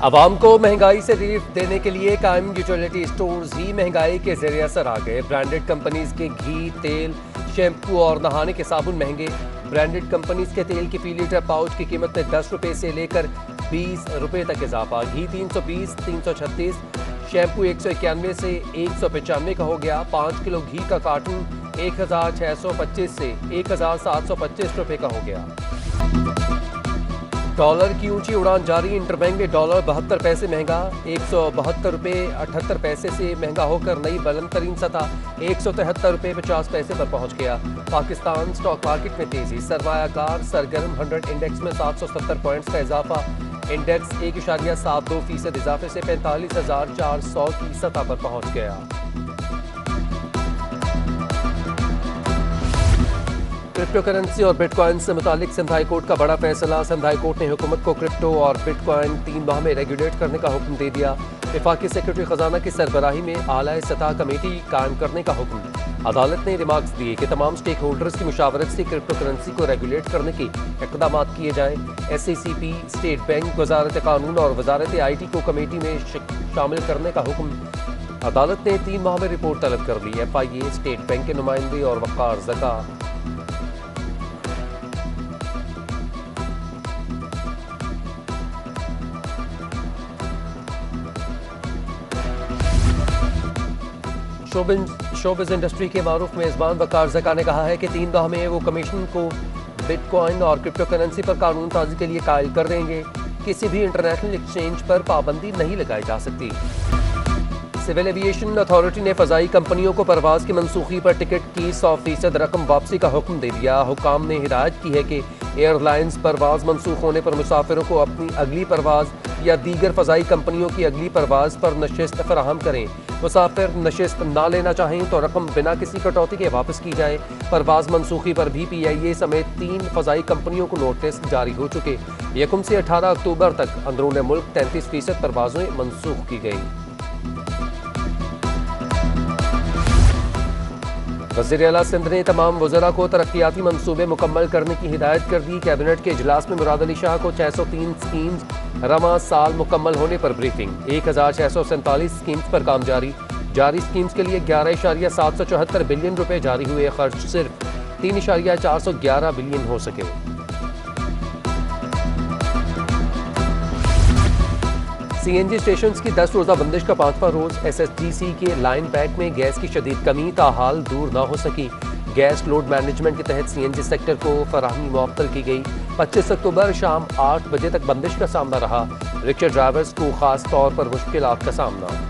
आवाम को महंगाई से रिलीफ देने के लिए कायम यूटिलिटी स्टोर्स ही महंगाई के ज़रिए असर आ गए। ब्रांडेड कंपनीज के घी, तेल, शैम्पू और नहाने के साबुन महंगे। ब्रांडेड कंपनीज के तेल की फी लीटर पाउच की कीमत में 10 रुपये से लेकर 20 रुपये तक इजाफा। घी 320, 336, शैम्पू 191 से 195 का हो गया। 5 किलो घी का कार्टन 1625 से 1725 रुपये का हो गया। डॉलर की ऊंची उड़ान जारी। इंटरबैंक में डॉलर 72 पैसे महंगा 172 रुपये 78 पैसे से महंगा होकर नई बुलंद तरीन सतह 173 रुपये 50 पैसे पर पहुंच गया। पाकिस्तान स्टॉक मार्केट में तेजी। सरमायाकार सरगर्म 100 इंडेक्स में 770 पॉइंट्स का इजाफा। इंडेक्स 1.72% इजाफे से 45,400 की सतह पर पहुंच गया। क्रिप्टो करेंसी और बिटकॉइन से मुतालिक सिंध हाई कोर्ट का बड़ा फैसला। सिंध हाई कोर्ट ने हुकूमत को क्रिप्टो और बिटकॉइन 3 माह में रेगुलेट करने का हुक्म दे दिया। वफाकी सेक्रेटरी खजाना की सरबराही में आला सतह कमेटी कायम करने का हुक्म। अदालत ने रिमार्क्स दिए कि तमाम स्टेक होल्डर्स की मुशावरत से क्रिप्टो करेंसी को रेगुलेट करने के इक़दाम किए जाएँ। SECP, स्टेट बैंक, वजारत कानून और वजारत IT को कमेटी में शामिल करने का हुक्म। अदालत ने 3 माह में रिपोर्ट तलब कर ली। FIA, स्टेट बैंक के नुमाइंदे और वक़ार ज़का शोबिज़ इंडस्ट्री के मारूफ मेज़बान वक़ार ज़का ने कहा है कि 3 माह में वो कमीशन को बिटकॉइन और क्रिप्टो करेंसी पर कानून साजी के लिए कायल कर देंगे। किसी भी इंटरनेशनल एक्सचेंज पर पाबंदी नहीं लगाई जा सकती। सिविल एविएशन अथॉरिटी ने फ़ज़ाई कंपनियों को परवाज़ की मनसूखी पर टिकट की 100% रकम वापसी का हुक्म दे दिया। हुकाम ने हिदायत की है कि एयरलाइंस परवाज़ मनसूख होने पर मुसाफिरों को अपनी अगली परवाज़ या दीगर फ़ज़ाई कंपनियों की अगली परवाज़ पर नशिस्त फराहम करें। मुसाफिर नशिस्त ना लेना चाहें तो रकम बिना किसी कटौती के वापस की जाए। परवाज़ मनसूखी पर भी PIA समेत 3 फ़ज़ाई कंपनियों को नोटिस जारी हो चुके। 1 से 18 अक्टूबर तक अंदरूनी मुल्क 33% परवाज़ें मनसूख की गई। वज़ीर आला सिंध ने तमाम वज़रा को तरक्याती मनसूबे मुकम्मल करने की हिदायत कर दी। कैबिनेट के इजलास में मुराद अली शाह को 603 स्कीम्स रमा साल मुकम्मल होने पर ब्रीफिंग। 1647 स्कीम्स पर काम जारी। जारी स्कीम्स के लिए 11.774 बिलियन रुपए जारी हुए। खर्च सिर्फ 3.411 बिलियन हो सके। CNG स्टेशन की 10 रोज़ा बंदिश का 5वां रोज़। SSGC के लाइन पैक में गैस की शदीद कमी ताहाल दूर ना हो सकी। गैस लोड मैनेजमेंट के तहत CNG सेक्टर को फराहमी मुअत्तल की गई। 25 अक्टूबर शाम 8 बजे तक बंदिश का सामना रहा। रिक्शा ड्राइवर्स को खास तौर पर मुश्किलात का सामना।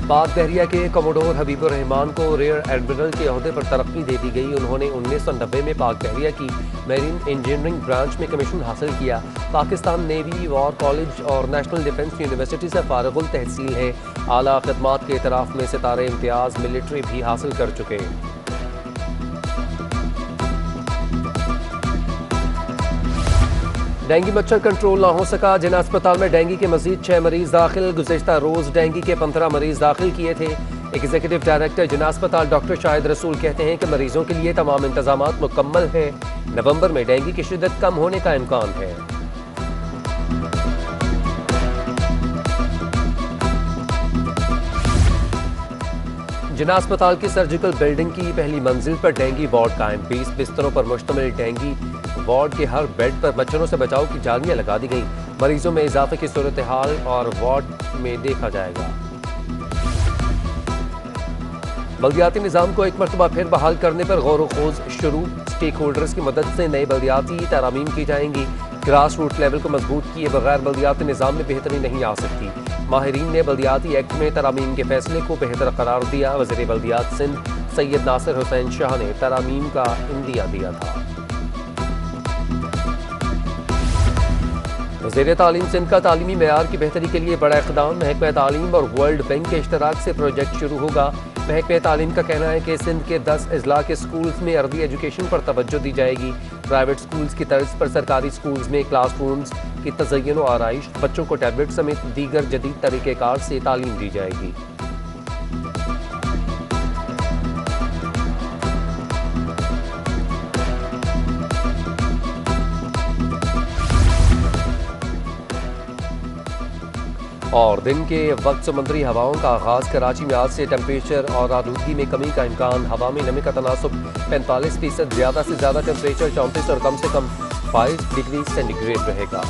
पाक बहरिया के कमोडोर हबीबुर रहमान को रियर एडमिरल के ओहदे पर तरक्की दे दी गई। उन्होंने 1990 में पाक बहरिया की मेरीन इंजीनियरिंग ब्रांच में कमीशन हासिल किया। पाकिस्तान नेवी, वॉर कॉलेज और नेशनल डिफेंस यूनिवर्सिटी से फारिगुल तहसील है। आला खदमात के इतराफ़ में सितारे इम्तियाज़ मिलिट्री भी हासिल कर चुके। डेंगू मच्छर कंट्रोल ना हो सका। जिना अस्पताल में डेंगू के मजीद 6 मरीज दाखिल। गुज़िश्ता रोज़ डेंगू के 15 मरीज दाखिल किए थे। एग्जीक्यूटिव डायरेक्टर जिना अस्पताल डॉक्टर शाहिद रसूल कहते हैं कि मरीजों के लिए तमाम इंतजाम मुकम्मल हैं। नवंबर में डेंगू की शिद्दत कम होने का इम्कान है। जिना अस्पताल की सर्जिकल बिल्डिंग की पहली मंजिल पर डेंगू वार्ड कायम। 20 बिस्तरों पर मुश्तमिल डेंगू वार्ड के हर बेड पर मच्छरों से बचाव की जालियां लगा दी गई। मरीजों में इजाफे की सूरत हाल और वार्ड में देखा जाएगा। बल्दियाती निज़ाम को एक मरतबा फिर बहाल करने पर गौर खोज शुरू। स्टेक होल्डर्स की मदद से नए बल्दियाती तरामीम की जाएंगी। ग्रास रूट लेवल को मजबूत किए बगैर बल्दियाती निज़ाम में बेहतरी नहीं आ सकती। माहिरीन ने बल्दियाती एक्ट में तरामीम के फैसले को बेहतर करार दिया। वज़ीर बल्दियात सिंध सैयद नासिर हुसैन शाह ने तरामीम का इंदिया दिया था। वज़ीर तालीम सिंध का तालीमी मेयार की बेहतरी के लिए बड़ा इक़दाम। महकमा तालीम और वर्ल्ड बैंक के इश्तराक से प्रोजेक्ट शुरू होगा। महकमा तालीम का कहना है कि सिंध के 10 अजला के स्कूल्स में अर्दी एजुकेशन पर तवज्जो दी जाएगी। प्राइवेट स्कूल्स की तर्ज पर सरकारी स्कूल्स में क्लासरूम्स की तज़य्युन व आराइश, बच्चों को टैबलेट समेत दीगर जदीद तरीक़ेकार से तालीम दी जाएगी। और दिन के वक्त समुद्री हवाओं का आगाज। कराची में आज से टेम्परेचर और आलूदगी में कमी का इम्कान। हवा में नमी का तनासुब 45%। ज़्यादा से ज़्यादा टेम्परेचर 34 और कम से कम 22 डिग्री सेंटीग्रेड रहेगा।